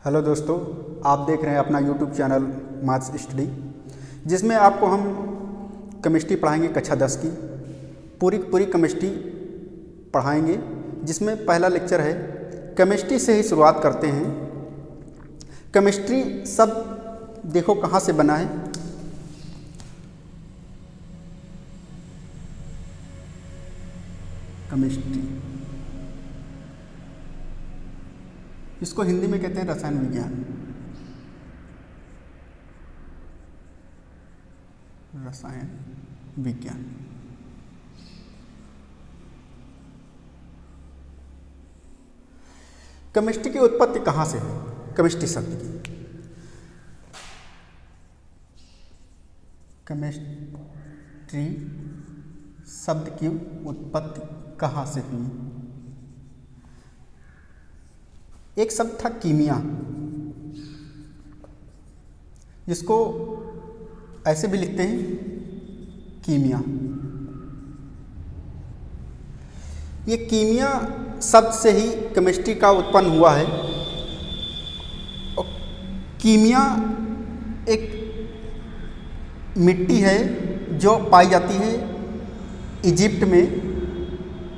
Hello दोस्तों, आप देख रहे हैं अपना यूट्यूब चैनल मैथ्स स्टडी, जिसमें आपको हम केमिस्ट्री पढ़ाएंगे कक्षा 10 की पूरी केमिस्ट्री पढ़ाएंगे। जिसमें पहला लेक्चर है केमिस्ट्री से ही शुरुआत करते हैं। केमिस्ट्री सब देखो कहाँ से बना है। केमिस्ट्री इसको हिंदी में कहते हैं रसायन विज्ञान। रसायन विज्ञान केमिस्ट्री की उत्पत्ति कहाँ से है? केमिस्ट्री शब्द की केमिस्ट्री शब्द की उत्पत्ति कहाँ से हुई? एक शब्द था कीमिया, जिसको ऐसे भी लिखते हैं कीमिया। ये कीमिया शब्द से ही केमिस्ट्री का उत्पन्न हुआ है। और कीमिया एक मिट्टी है जो पाई जाती है इजिप्ट में।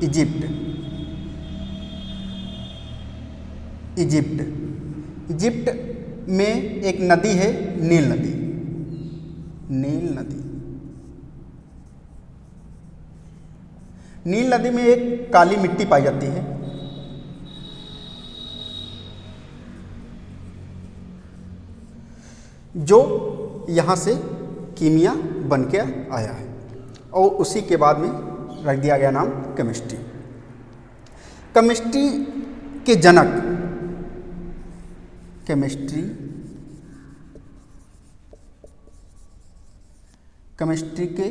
इजिप्ट में एक नदी है नील नदी। नील नदी में एक काली मिट्टी पाई जाती है, जो यहाँ से कीमिया बन के आया है और उसी के बाद में रख दिया गया नाम केमिस्ट्री। केमिस्ट्री के जनक केमिस्ट्री के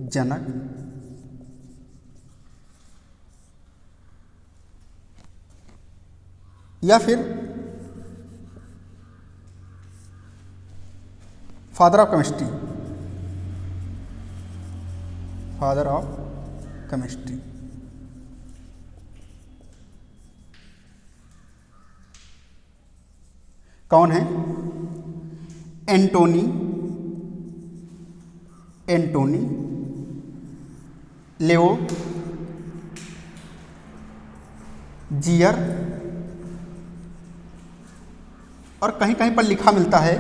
जनक या फिर फादर ऑफ केमिस्ट्री कौन है? एंटोनी लेओजीयर, और कहीं कहीं पर लिखा मिलता है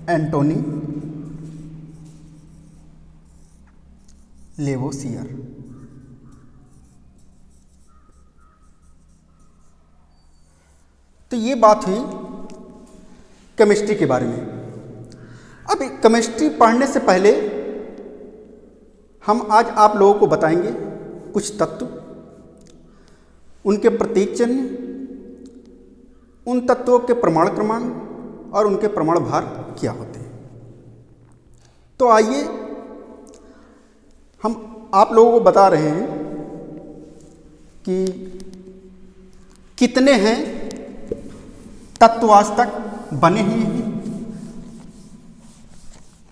एंटोनी लेवोसियर। तो ये बात हुई केमिस्ट्री के बारे में। अब केमिस्ट्री पढ़ने से पहले हम आज आप लोगों को बताएंगे कुछ तत्व, उनके प्रतीक चिन्ह, उन तत्वों के परमाणु क्रमांक और उनके परमाणु भार क्या होते हैं। तो आइए हम आप लोगों को बता रहे हैं कि कितने हैं तत्व आज तक बने हुए हैं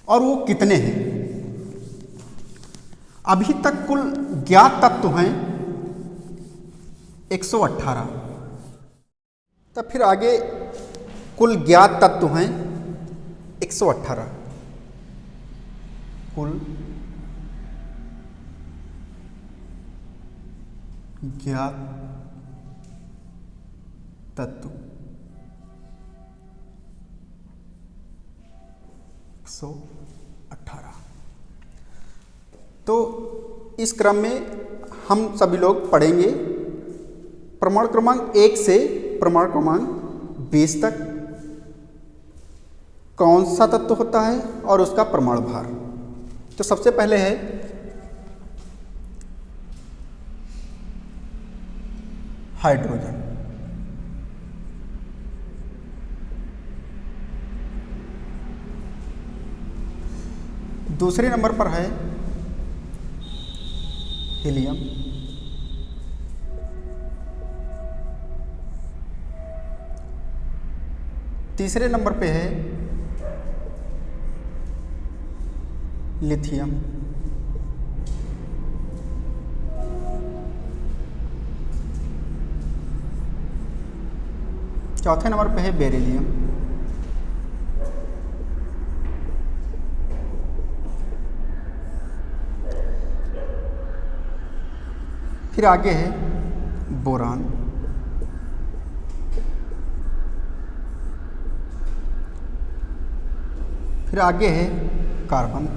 और वो कितने हैं। अभी तक कुल ज्ञात तत्व हैं 118। तब फिर आगे कुल ज्ञात तत्व हैं 118। कुल ज्ञात तत्व 118। तो इस क्रम में हम सभी लोग पढ़ेंगे परमाणु क्रमांक 1 से परमाणु क्रमांक 20 तक कौन सा तत्व होता है और उसका परमाणु भार। तो सबसे पहले है हाइड्रोजन। दूसरे नंबर पर है हीलियम। तीसरे नंबर पे है लिथियम। चौथे नंबर पे है बेरिलियम। फिर आगे है बोरान। फिर आगे है कार्बन।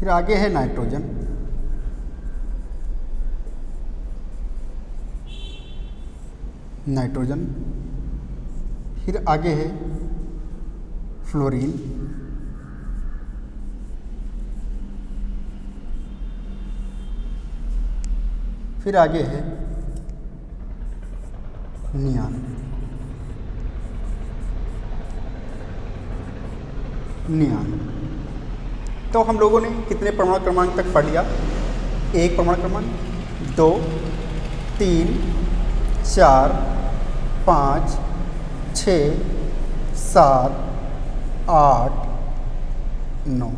फिर आगे है नाइट्रोजन। नाइट्रोजन। फिर आगे है फ्लोरीन। फिर आगे है नियान। नियान। तो हम लोगों ने कितने परमाणु क्रमांक तक पढ़ लिया? 1 परमाणु क्रमांक, 2, 3, 4, 5, 6, 7, 8, 9।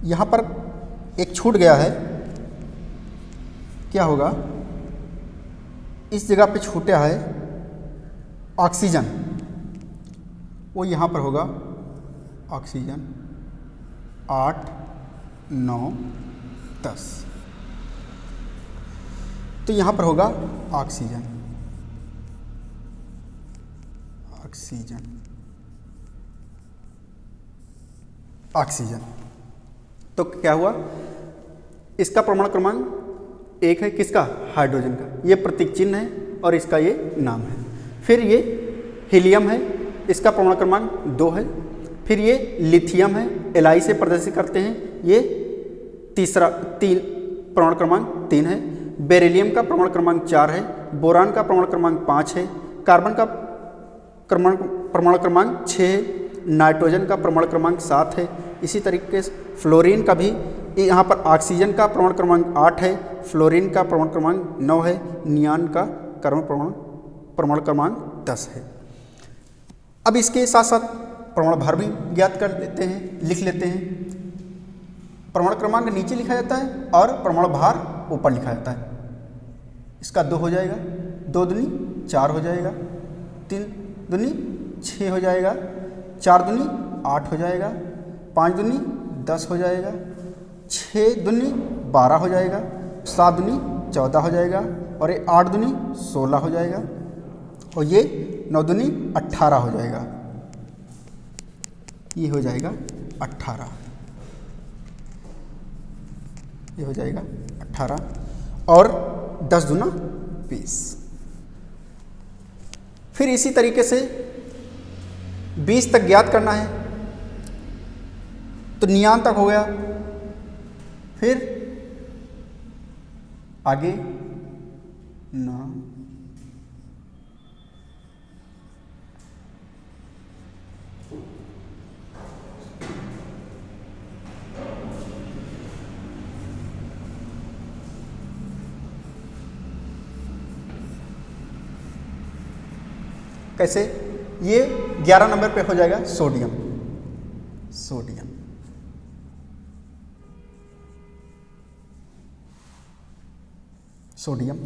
यहाँ पर एक छूट गया है, क्या होगा? इस जगह पे छूटा है ऑक्सीजन, वो यहाँ पर होगा ऑक्सीजन 8, 9, 10। तो यहाँ पर होगा ऑक्सीजन। ऑक्सीजन। ऑक्सीजन। तो क्या हुआ? इसका परमाणु क्रमांक 1 है, किसका? हाइड्रोजन का। ये प्रतीक चिन्ह है और इसका ये नाम है। फिर ये हीलियम है, इसका परमाणु क्रमांक 2 है। फिर ये लिथियम है, Li से प्रदर्शित करते हैं, ये परमाणु क्रमांक 3 है। बेरिलियम का परमाणु क्रमांक 4 है। बोरान का परमाणु क्रमांक 5 है। कार्बन का परमाणु क्रमांक 6 है। नाइट्रोजन का परमाणु क्रमांक 7 है। इसी तरीके से फ्लोरीन का भी, यहाँ पर ऑक्सीजन का परमाणु क्रमांक 8 है, फ्लोरीन का परमाणु क्रमांक 9 है, नियान का परमाणु क्रमांक 10 है। अब इसके साथ साथ परमाणु भार भी ज्ञात कर लेते हैं, लिख लेते हैं। परमाणु क्रमांक नीचे लिखा जाता है और परमाणु भार ऊपर लिखा जाता है। इसका 2 हो जाएगा, 2 दूनी 4 हो जाएगा, 3 दूनी 6 हो जाएगा, 4 दूनी 8 हो जाएगा, 5 दूनी 10 हो जाएगा, 6 दूनी 12 हो जाएगा, 7 दूनी 14 हो जाएगा और ये 8 दूनी 16 हो जाएगा और ये 9 दूनी 18 हो जाएगा। ये हो जाएगा 18। ये हो जाएगा 18 और 10 दूना 20। फिर इसी तरीके से 20 तक ज्ञात करना है, तो नियान तक हो गया। फिर आगे 9, कैसे? ये 11 नंबर पे हो जाएगा सोडियम। सोडियम। सोडियम।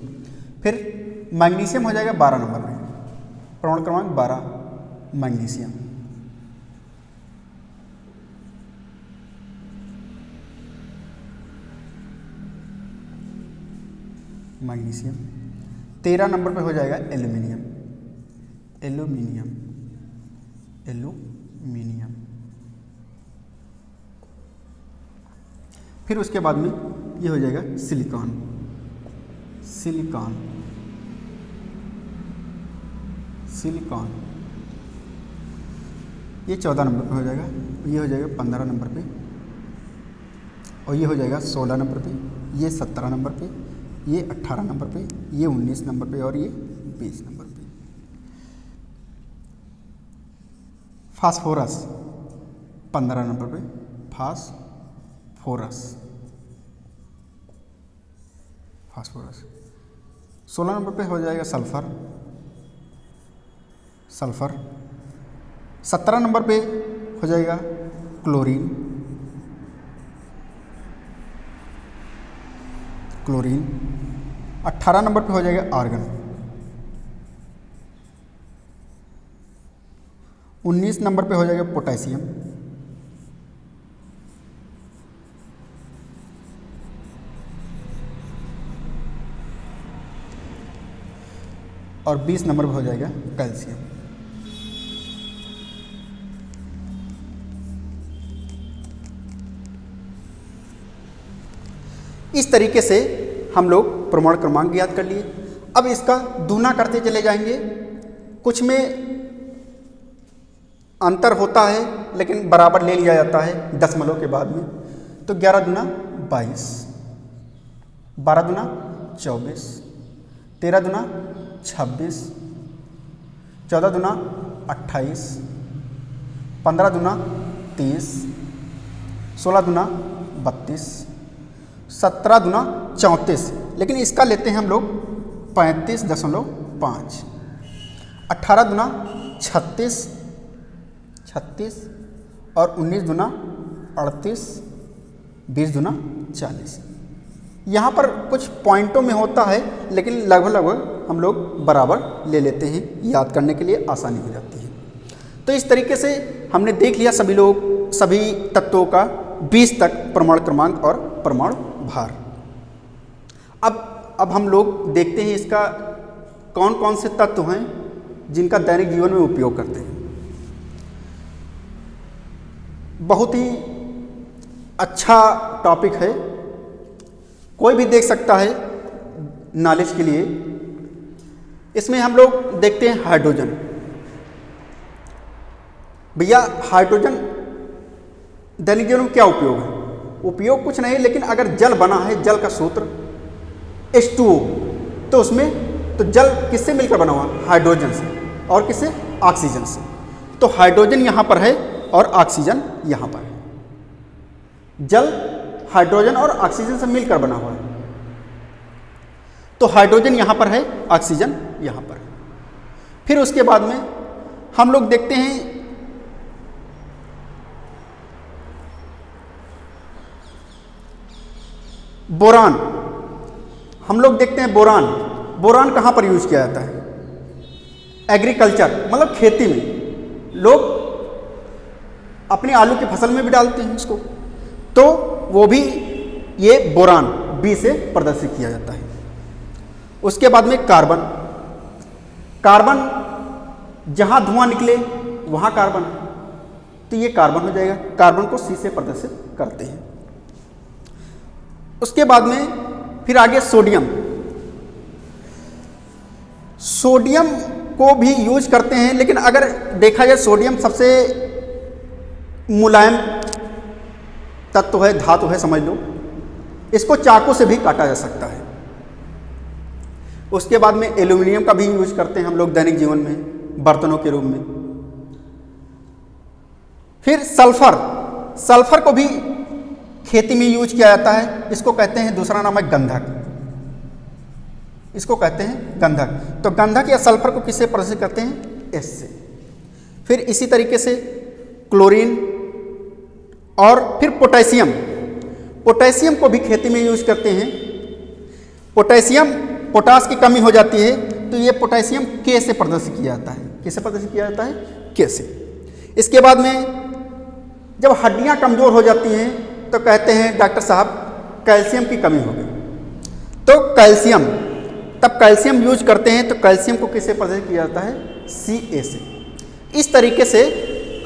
फिर मैग्नीशियम हो जाएगा 12 नंबर पे, परमाणु क्रमांक 12, मैग्नीशियम। मैग्नीशियम। 13 नंबर पे हो जाएगा एल्यूमिनियम। एल्यूमिनियम। एल्यूमिनियम। फिर उसके बाद में ये हो जाएगा सिलिकॉन। सिलिकॉन। सिलिकॉन। ये 14 नंबर पे हो जाएगा, ये हो जाएगा 15 नंबर पे और ये हो जाएगा 16 नंबर पे, ये 17 नंबर पे, ये 18 नंबर पे, ये 19 नंबर पे और ये 20 नंबर पे। फास्फोरस 15 नंबर पे, फास्फोरस। फास्फोरस। 16 नंबर पे हो जाएगा सल्फर। सल्फर। 17 नंबर पे हो जाएगा क्लोरीन, क्लोरीन। 18 नंबर पे हो जाएगा आर्गन। 19 नंबर पे हो जाएगा पोटेशियम। और 20 नंबर पे हो जाएगा कैल्शियम। इस तरीके से हम लोग प्रमाण क्रमांक ज्ञात कर लिए। अब इसका दूना करते चले जाएंगे। कुछ में अंतर होता है लेकिन बराबर ले लिया जाता है दशमलव के बाद में। तो 11 दूना 22, 12 दूना 24, 13 दूना 26, 14 दूना 28, 15 दूना 30, 16 दूना 32, 17 दूना 34, लेकिन इसका लेते हैं हम लोग 35.5, 18 दूना 36 और 19 दूना 38, 20 दूना 40। यहाँ पर कुछ पॉइंटों में होता है लेकिन लगभग हम लोग बराबर ले लेते हैं, याद करने के लिए आसानी हो जाती है। तो इस तरीके से हमने देख लिया सभी तत्वों का 20 तक प्रमाण क्रमांक और प्रमाण भार। अब हम लोग देखते हैं इसका कौन कौन से तत्व हैं जिनका दैनिक जीवन में उपयोग करते हैं। बहुत ही अच्छा टॉपिक है, कोई भी देख सकता है नॉलेज के लिए। इसमें हम लोग देखते हैं हाइड्रोजन। भैया हाइड्रोजन दैनिक जीवन में क्या उपयोग है? उपयोग कुछ नहीं, लेकिन अगर जल बना है, जल का सूत्र H2O, तो उसमें तो जल किससे मिलकर बना हुआ? हाइड्रोजन से। और किससे? ऑक्सीजन से। तो हाइड्रोजन यहाँ पर है और ऑक्सीजन यहाँ पर है। जल हाइड्रोजन और ऑक्सीजन से मिलकर बना हुआ है। तो हाइड्रोजन यहाँ पर है, ऑक्सीजन यहाँ पर है। फिर उसके बाद में हम लोग देखते हैं बोरान। हम लोग देखते हैं बोरान। बोरान कहाँ पर यूज किया जाता है? एग्रीकल्चर, मतलब खेती में। लोग अपनी आलू की फसल में भी डालते हैं इसको, तो वो भी ये बोरान बी से प्रदर्शित किया जाता है। उसके बाद में कार्बन। कार्बन जहाँ धुआं निकले वहाँ कार्बन, तो ये कार्बन हो जाएगा। कार्बन को सी से प्रदर्शित करते हैं। उसके बाद में फिर आगे सोडियम। सोडियम को भी यूज करते हैं, लेकिन अगर देखा जाए सोडियम सबसे मुलायम तत्व है, धातु है समझ लो। इसको चाकू से भी काटा जा सकता है। उसके बाद में एल्यूमिनियम का भी यूज करते हैं हम लोग दैनिक जीवन में, बर्तनों के रूप में। फिर सल्फर। सल्फर को भी खेती में यूज किया जाता है। इसको कहते हैं, दूसरा नाम है गंधक। इसको कहते हैं गंधक। तो गंधक या सल्फर को किससे प्रदर्शित करते हैं? एस से। फिर इसी तरीके से क्लोरीन और फिर पोटेशियम। पोटेशियम को भी खेती में यूज करते हैं। पोटेशियम, पोटास की कमी हो जाती है तो ये पोटेशियम के से प्रदर्शित किया जाता है। किससे प्रदर्शित किया जाता है? के से। इसके बाद में जब हड्डियां कमजोर हो जाती हैं तो कहते हैं डॉक्टर साहब कैल्शियम की कमी हो गई, तो कैल्शियम, तब कैल्शियम यूज करते हैं। तो कैल्शियम को किससे प्रदर्शित किया जाता है? Ca से। इस तरीके से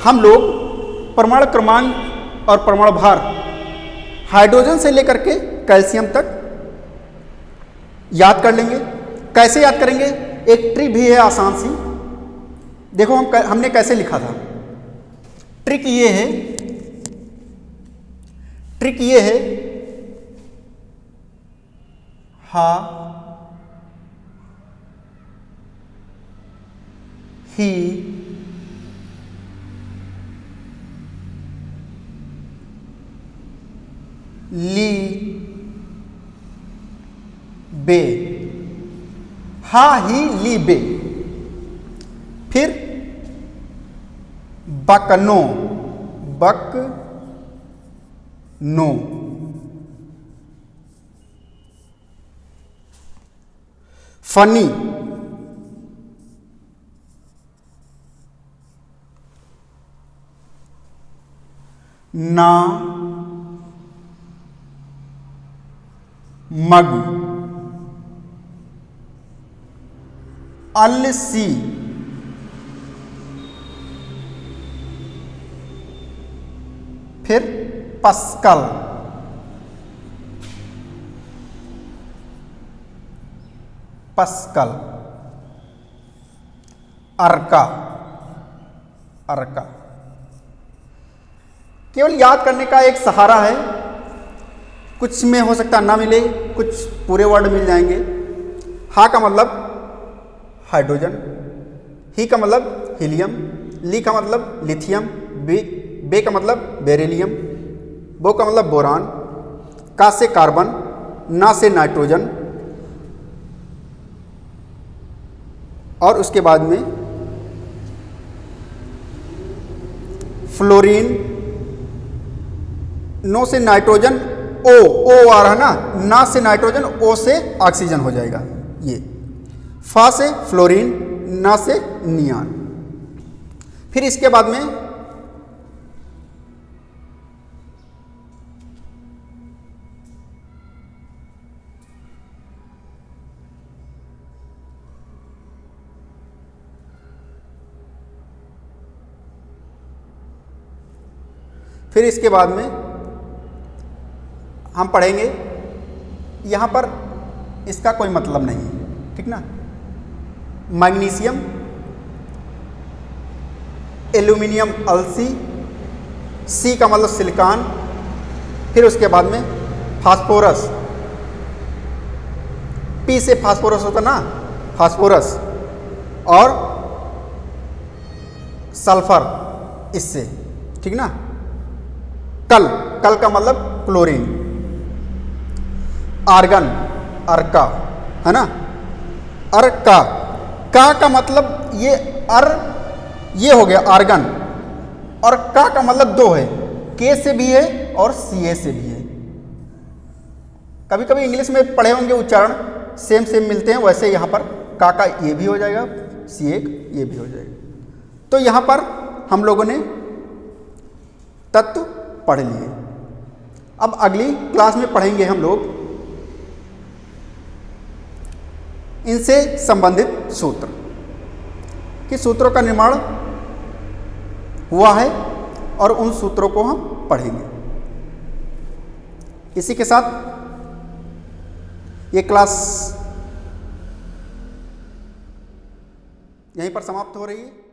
हम लोग परमाणु क्रमांक और परमाणु भार हाइड्रोजन से लेकर के कैल्शियम तक याद कर लेंगे। कैसे याद करेंगे? एक ट्रिक भी है आसान सी। देखो हमने कैसे लिखा था। ट्रिक ये है, ट्रिक ये है, हा ही ली बे। हा ही ली बे। फिर बकनो, बक नो। फनी, ना मग, अलसी, फिर पस्कल, पस्कल, अर्का, अर्का। केवल याद करने का एक सहारा है, कुछ में हो सकता ना मिले, कुछ पूरे वर्ड मिल जाएंगे। हा का मतलब हाइड्रोजन, ही का मतलब हीलियम, ली का मतलब लिथियम, बे का मतलब बेरिलियम, बो का मतलब बोरान, का से कार्बन, ना से नाइट्रोजन, और उसके बाद में फ्लोरीन, नो से नाइट्रोजन, ओ आ रहा है ना से नाइट्रोजन, ओ से ऑक्सीजन हो जाएगा ये। फा से फ्लोरीन, ना से नियान। फिर इसके बाद में हम पढ़ेंगे, यहाँ पर इसका कोई मतलब नहीं है, ठीक ना। मैग्नीशियम, एल्यूमिनियम अलसी, सी का मतलब सिलिकॉन, फिर उसके बाद में फास्फोरस, पी से फास्फोरस होता ना, फास्फोरस, और सल्फर इससे, ठीक ना। कल का मतलब क्लोरीन, आर्गन, अर्का, है ना, अर्का। का मतलब ये हो गया आर्गन, और का मतलब दो है, के से भी है और सी ए से भी है। कभी कभी इंग्लिश में पढ़े होंगे उच्चारण सेम मिलते हैं, वैसे यहाँ पर का ये भी हो जाएगा, सी एक ये भी हो जाएगा। तो यहाँ पर हम लोगों ने तत्व पढ़ लिए। अब अगली क्लास में पढ़ेंगे हम लोग इनसे संबंधित सूत्र, कि सूत्रों का निर्माण हुआ है और उन सूत्रों को हम पढ़ेंगे। इसी के साथ ये क्लास यहीं पर समाप्त हो रही है।